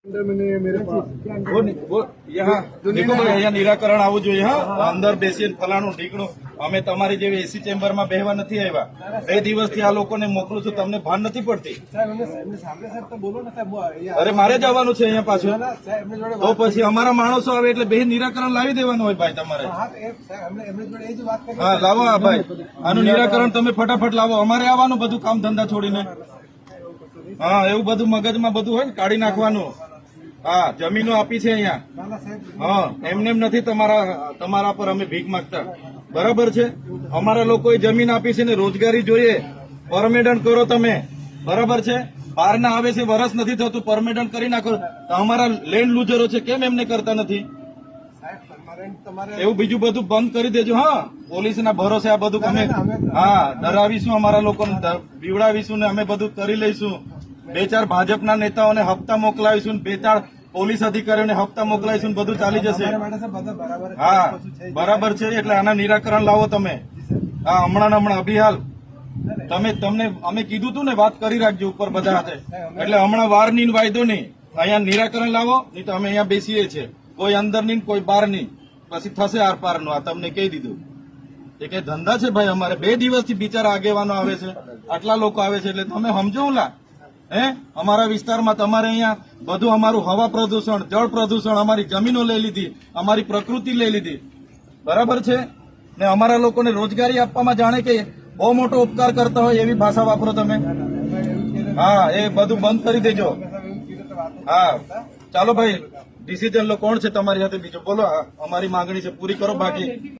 मेरे पास वो यहाँ देखो भाई અહીંયા નિરાકરણ આવવું જોઈએ હા અંદર બેસીને ફલાણું ઢીકણું અમે તમારી જેવી એસી ચેમ્બરમાં બેહવા નથી આવ્યા 2 દિવસથી આ લોકોને મોકલું છું તમને ભાન નથી પડતી અરે મારે જવાનું છે અહીંયા પાછું તો પછી અમારા માણસો આવે એટલે બે નિરાકરણ લાવી દેવાનું હોય ભાઈ તમારે હા લાવો આ ભાઈ આનું નિરાકરણ તમે ફટાફટ લાવો અમારે આવવાનું બધું કામ ધંધા છોડીને હા એવું બધું મગજમાં બધું હોય ને કાઢી નાખવાનું હા જમીનો આપી છે અહીંયા હા એમને એમ નથી તમારા પર અમે ભીખ માંગતા બરાબર છે અમારા લોકોએ જમીન આપી છે ને રોજગારી જોઈએ પરમેનન્ટ કરો તમે બરાબર છે બહારના આવે છે વરસ નથી થતું પરમેનન્ટ કરી નાખો તો અમારા લેન્ડ લુઝરો છે કેમ એમને કરતા નથી એવું બીજું બધું બંધ કરી દેજો હા પોલીસના ભરોસે આ બધું અમે હા ડરાવીશું અમારા લોકોને બીવડાવીશું ને અમે બધું કરી લઈશું 2-4 ભાજપના નેતાઓને હપ્તા મોકલાવીશું 2-4 પોલીસ અધિકારીઓને હપ્તા મોકલાવીશું બધું ચાલી જશે હા બરાબર છે એટલે આના નિરાકરણ લાવો તમે હા હમણાં અભિહાલ તમને અમે કીધું તું ને વાત કરી રાખજો ઉપર બધા હાથે એટલે હમણાં વાર ની વાયદો નહીં અહીંયા નિરાકરણ લાવો નહીં તો અમે અહીંયા બેસીએ છીએ કોઈ અંદર નહીં કોઈ બહાર નહીં પછી થશે આર પાર નું આ તમને કહી દીધું એ કઈ ધંધા છે ભાઈ અમારે 2 દિવસથી બિચારા આગેવાનો આવે છે આટલા લોકો આવે છે એટલે તમે સમજો લા અમારા વિસ્તારમાં તમારે અહીંયા બધું અમારું હવા પ્રદૂષણ જળ પ્રદૂષણ અમારી જમીનો લઈ લીધી અમારી પ્રકૃતિ લઈ લીધી બરાબર છે ને અમારા લોકોને રોજગારી આપવામાં જાણે કે બહુ મોટો ઉપકાર કરતા હોય એવી ભાષા વાપરો તમે હા એ બધું બંધ કરી દેજો હા ચાલો ભાઈ ડિસિઝન લો કોણ છે તમારી સાથે બીજું બોલો અમારી માંગણી છે પૂરી કરો બાકી